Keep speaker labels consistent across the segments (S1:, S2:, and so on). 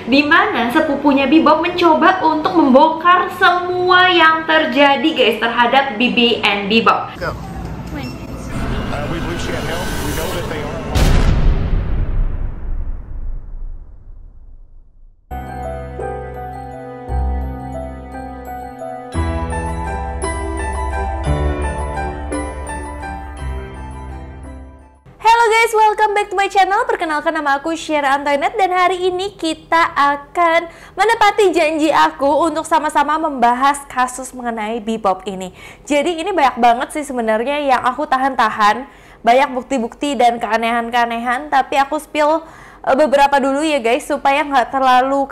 S1: Dimana sepupunya Bebop mencoba untuk membongkar semua yang terjadi guys terhadap BB and Bebop.
S2: Guys, welcome back to my channel. Perkenalkan, nama aku Syera Antoinette dan hari ini kita akan menepati janji aku untuk sama-sama membahas kasus mengenai Bebop ini. Jadi ini banyak banget sih sebenarnya yang aku tahan-tahan, banyak bukti-bukti dan keanehan-keanehan, tapi aku spill beberapa dulu ya guys, supaya nggak terlalu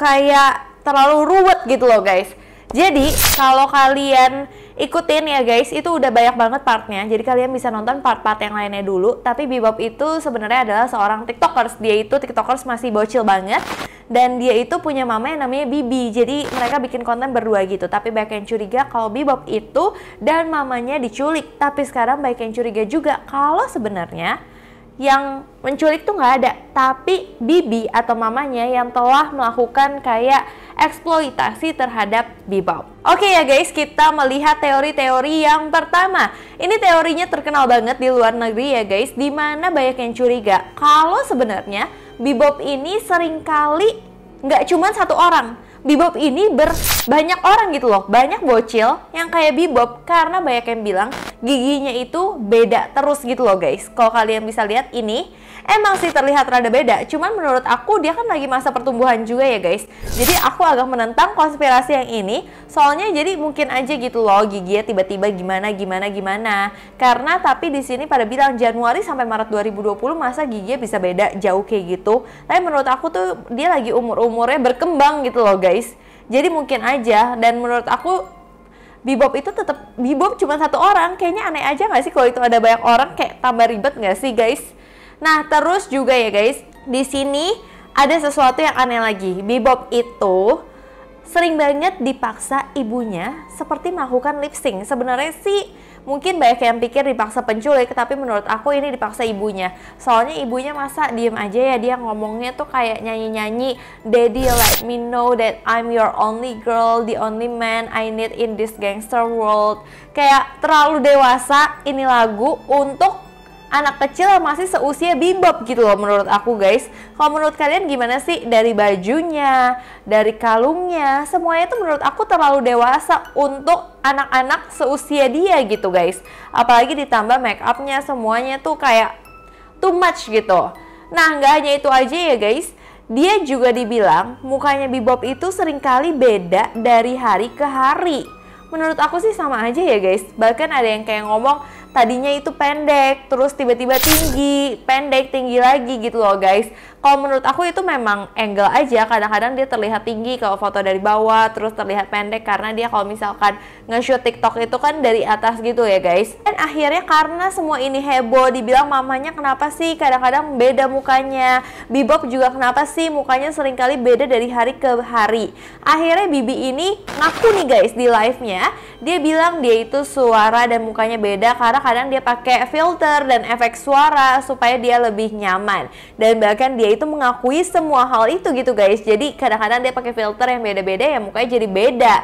S2: ruwet gitu loh guys. Jadi kalau kalian ikutin ya guys, itu udah banyak banget partnya. Jadi kalian bisa nonton part-part yang lainnya dulu. Tapi Bebop itu sebenarnya adalah seorang tiktokers. Dia itu tiktokers masih bocil banget. Dan dia itu punya mama yang namanya Bibi. Jadi mereka bikin konten berdua gitu. Tapi banyak yang curiga kalau Bebop itu dan mamanya diculik. Tapi sekarang banyak yang curiga juga kalau sebenarnya yang menculik tuh nggak ada, tapi Bibi atau mamanya yang telah melakukan kayak eksploitasi terhadap Bebop. Oke ya guys, kita melihat teori-teori yang pertama. Ini teorinya terkenal banget di luar negeri ya guys, dimana banyak yang curiga kalau sebenarnya Bebop ini seringkali nggak cuma satu orang. Bebop ini banyak orang gitu loh, banyak bocil yang kayak Bebop karena banyak yang bilang giginya itu beda terus gitu loh guys. Kalau kalian bisa lihat ini, emang sih terlihat rada beda, cuman menurut aku dia kan lagi masa pertumbuhan juga ya guys. Jadi aku agak menentang konspirasi yang ini, soalnya jadi mungkin aja gitu loh giginya tiba-tiba gimana. Karena tapi di sini pada bilang Januari sampai Maret 2020 masa giginya bisa beda jauh kayak gitu. Tapi menurut aku tuh dia lagi umurnya berkembang gitu loh guys. Jadi mungkin aja, dan menurut aku Bebop itu tetap Bebop cuma satu orang. Kayaknya aneh aja nggak sih kalau itu ada banyak orang, kayak tambah ribet nggak sih guys? Nah terus juga ya guys, di sini ada sesuatu yang aneh lagi. Bebop itu sering banget dipaksa ibunya seperti melakukan lip sync. Sebenarnya sih mungkin banyak yang pikir dipaksa penculik, tapi menurut aku ini dipaksa ibunya. Soalnya ibunya masa diem aja ya, dia ngomongnya tuh kayak nyanyi-nyanyi, "Daddy let me know that I'm your only girl, the only man I need in this gangster world." Kayak terlalu dewasa ini lagu untuk anak kecil yang masih seusia Bebop gitu loh menurut aku guys. Kalau menurut kalian gimana sih? Dari bajunya, dari kalungnya, semuanya tuh menurut aku terlalu dewasa untuk anak-anak seusia dia gitu guys. Apalagi ditambah make upnya, semuanya tuh kayak too much gitu. Nah nggak hanya itu aja ya guys, dia juga dibilang mukanya Bebop itu seringkali beda dari hari ke hari. Menurut aku sih sama aja ya guys. Bahkan ada yang kayak ngomong tadinya itu pendek, terus tiba-tiba tinggi, pendek, tinggi lagi gitu loh guys. Kalau menurut aku itu memang angle aja, kadang-kadang dia terlihat tinggi kalau foto dari bawah, terus terlihat pendek karena dia kalau misalkan nge-shoot TikTok itu kan dari atas gitu ya guys. Dan akhirnya karena semua ini heboh, dibilang mamanya kenapa sih kadang-kadang beda mukanya, Bebop juga kenapa sih mukanya seringkali beda dari hari ke hari. Akhirnya Bibi ini ngaku nih guys di live-nya, dia bilang dia itu suara dan mukanya beda karena kadang dia pakai filter dan efek suara supaya dia lebih nyaman. Dan bahkan dia itu mengakui semua hal itu gitu guys. Jadi kadang-kadang dia pakai filter yang beda-beda ya mukanya jadi beda.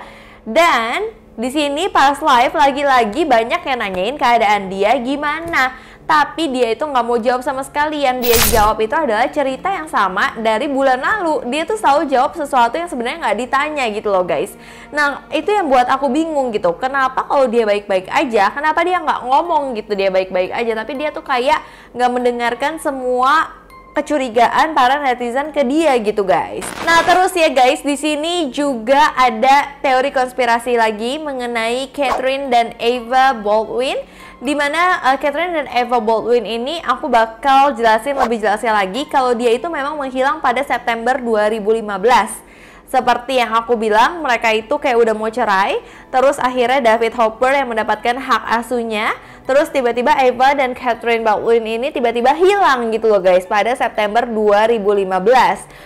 S2: Dan di sini pas live lagi-lagi banyak yang nanyain keadaan dia gimana. Tapi dia itu nggak mau jawab sama sekali. Yang dia jawab itu adalah cerita yang sama dari bulan lalu. Dia tuh selalu jawab sesuatu yang sebenarnya nggak ditanya gitu loh guys. Nah itu yang buat aku bingung gitu. Kenapa kalau dia baik-baik aja, kenapa dia nggak ngomong gitu dia baik-baik aja, tapi dia tuh kayak nggak mendengarkan semua kecurigaan para netizen ke dia gitu guys. Nah terus ya guys, di sini juga ada teori konspirasi lagi mengenai Catherine dan Eva Baldwin. Dimana Catherine dan Eva Baldwin ini aku bakal jelasin lebih jelasnya lagi kalau dia itu memang menghilang pada September 2015. Seperti yang aku bilang, mereka itu kayak udah mau cerai, terus akhirnya David Hopper yang mendapatkan hak asuhnya, terus tiba-tiba Eva dan Catherine Baldwin ini tiba-tiba hilang gitu loh guys pada September 2015.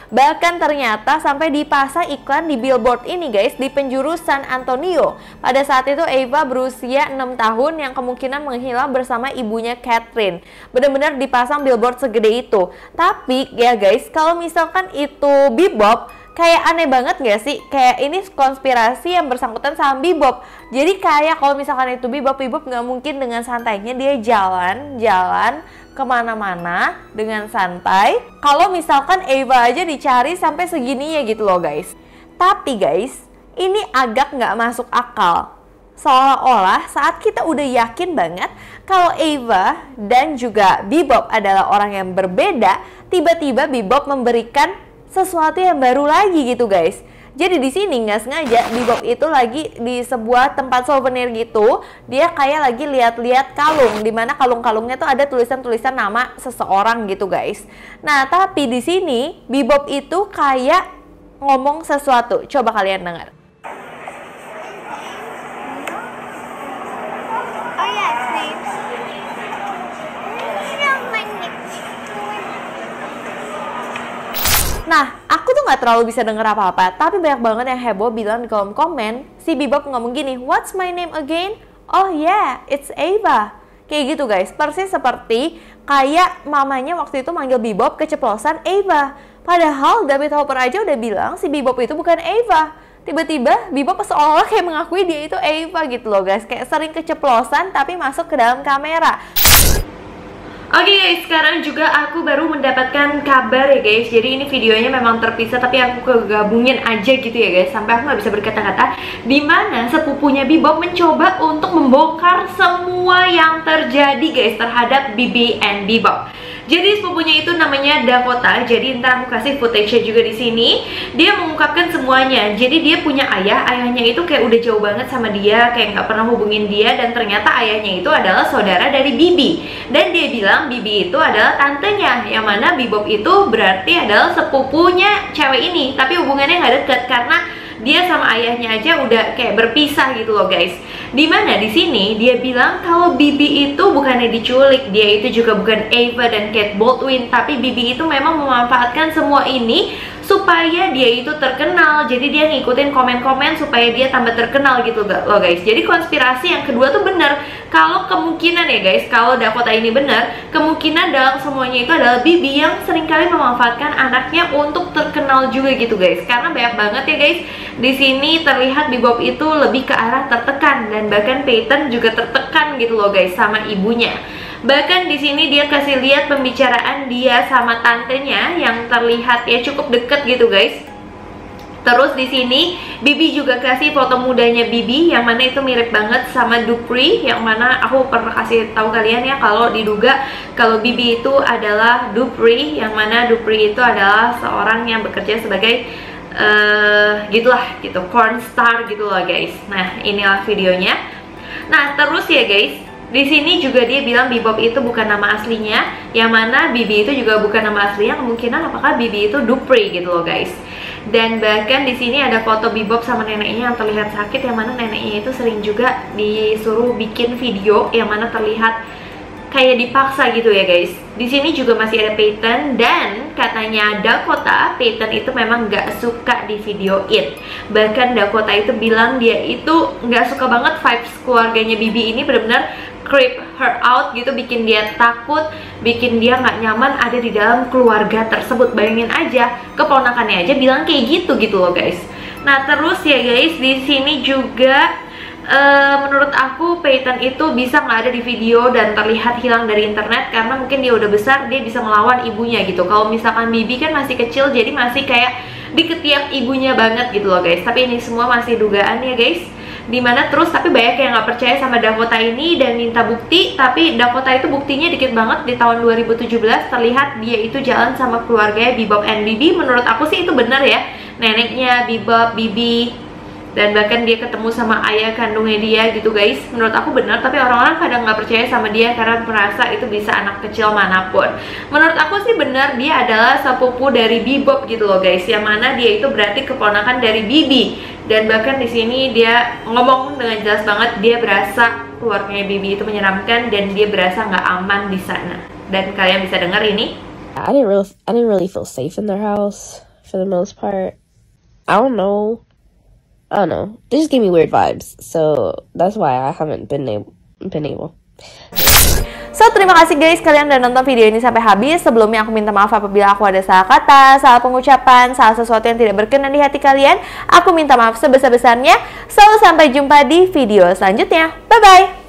S2: Bahkan ternyata sampai dipasang iklan di billboard ini guys di penjuru San Antonio. Pada saat itu Eva berusia 6 tahun yang kemungkinan menghilang bersama ibunya Catherine. Benar-benar dipasang billboard segede itu. Tapi ya guys, kalau misalkan itu Bebop, Kayak aneh banget gak sih? Kayak ini konspirasi yang bersangkutan sama Bebop. Jadi kayak kalau misalkan itu Bebop nggak mungkin dengan santainya dia jalan kemana-mana dengan santai. Kalau misalkan Eva aja dicari sampai segininya gitu loh guys. Tapi guys, ini agak nggak masuk akal. Seolah-olah saat kita udah yakin banget kalau Eva dan juga Bebop adalah orang yang berbeda, tiba-tiba Bebop memberikan sesuatu yang baru lagi gitu guys. Jadi di sini nggak sengaja Bebop itu lagi di sebuah tempat souvenir gitu. Dia kayak lagi lihat-lihat kalung, dimana kalung-kalungnya tuh ada tulisan-tulisan nama seseorang gitu guys. Nah tapi di sini Bebop itu kayak ngomong sesuatu. Coba kalian dengar.
S3: Oh yeah, snakes. You know my nickname.
S2: Nah, aku tuh nggak terlalu bisa denger apa-apa, tapi banyak banget yang heboh bilang di kolom komen, si Bebop ngomong gini, "What's my name again?" Oh yeah, it's Eva. Kayak gitu guys, persis seperti kayak mamanya waktu itu manggil Bebop keceplosan Eva. Padahal David Hopper aja udah bilang si Bebop itu bukan Eva. Tiba-tiba Bebop seolah-olah kayak mengakui dia itu Eva gitu loh guys. Kayak sering keceplosan tapi masuk ke dalam kamera.
S1: Oke guys, sekarang juga aku baru mendapatkan kabar ya guys. Jadi ini videonya memang terpisah tapi aku kegabungin aja gitu ya guys, sampai aku nggak bisa berkata-kata. Dimana sepupunya Bebop mencoba untuk membongkar semua yang terjadi guys terhadap Bibi and Bebop. Jadi sepupunya itu namanya Dakota. Jadi ntar aku kasih footage-nya juga di sini. Dia mengungkapkan semuanya. Jadi dia punya ayah, ayahnya itu kayak udah jauh banget sama dia, kayak nggak pernah hubungin dia, dan ternyata ayahnya itu adalah saudara dari Bibi. Dan dia bilang Bibi itu adalah tantenya, yang mana Bebop itu berarti adalah sepupunya cewek ini. Tapi hubungannya nggak deket karena dia sama ayahnya aja udah kayak berpisah gitu loh guys. Dimana di sini dia bilang kalau Bibi itu bukannya diculik, dia itu juga bukan Eva dan Kate Baldwin, tapi Bibi itu memang memanfaatkan semua ini supaya dia itu terkenal. Jadi dia ngikutin komen-komen supaya dia tambah terkenal gitu loh guys. Jadi konspirasi yang kedua tuh bener. Kalau kemungkinan ya guys, kalau Dakota ini benar, kemungkinan dalam semuanya itu adalah Bibi yang seringkali memanfaatkan anaknya untuk terkenal juga gitu guys. Karena banyak banget ya guys, di sini terlihat Bebop itu lebih ke arah tertekan, dan bahkan Peyton juga tertekan gitu loh guys sama ibunya. Bahkan di sini dia kasih lihat pembicaraan dia sama tantenya yang terlihat ya cukup deket gitu guys. Terus di sini Bibi juga kasih foto mudanya Bibi yang mana itu mirip banget sama Dupree, yang mana aku pernah kasih tahu kalian ya kalau diduga kalau Bibi itu adalah Dupree, yang mana Dupree itu adalah seorang yang bekerja sebagai gitulah gitu, porn star gitu loh guys. Nah, inilah videonya. Nah, terus ya guys, di sini juga dia bilang Bebop itu bukan nama aslinya, yang mana Bibi itu juga bukan nama aslinya. Kemungkinan apakah Bibi itu Dupree gitu loh guys. Dan bahkan di sini ada foto Bebop sama neneknya yang terlihat sakit, yang mana neneknya itu sering juga disuruh bikin video yang mana terlihat kayak dipaksa gitu ya guys. Di sini juga masih ada Peyton, dan katanya Dakota, Peyton itu memang nggak suka di videoin. Bahkan Dakota itu bilang dia itu nggak suka banget vibes keluarganya Bibi ini, benar-benar creep her out gitu, bikin dia takut, bikin dia nggak nyaman ada di dalam keluarga tersebut. Bayangin aja, keponakannya aja bilang kayak gitu loh guys. Nah terus ya guys, di sini juga menurut aku Peyton itu bisa nggak ada di video dan terlihat hilang dari internet karena mungkin dia udah besar, dia bisa melawan ibunya gitu. Kalau misalkan Bibi kan masih kecil, jadi masih kayak di ketiak ibunya banget gitu loh guys. Tapi ini semua masih dugaan ya guys. Dimana terus tapi banyak yang nggak percaya sama Dakota ini dan minta bukti, tapi Dakota itu buktinya dikit banget. Di tahun 2017 terlihat dia itu jalan sama keluarganya Bebop and Bibi. Menurut aku sih itu benar ya, neneknya Bebop, Bibi, dan bahkan dia ketemu sama ayah kandungnya dia gitu guys. Menurut aku benar, tapi orang-orang kadang nggak percaya sama dia karena merasa itu bisa anak kecil manapun. Menurut aku sih benar, dia adalah sepupu dari Bebop gitu loh guys, yang mana dia itu berarti keponakan dari Bibi. Dan bahkan di sini dia ngomong dengan jelas banget, dia berasa keluarganya Bibi itu menyeramkan dan dia berasa nggak aman di sana. Dan kalian bisa dengar ini.
S4: I didn't really feel safe in their house for the most part. I don't know. They just gave me weird vibes, so that's why I haven't been able.
S2: So So, terima kasih guys kalian udah nonton video ini sampai habis. Sebelumnya aku minta maaf apabila aku ada salah kata, salah pengucapan, salah sesuatu yang tidak berkenan di hati kalian. Aku minta maaf sebesar-besarnya. So, sampai jumpa di video selanjutnya. Bye-bye!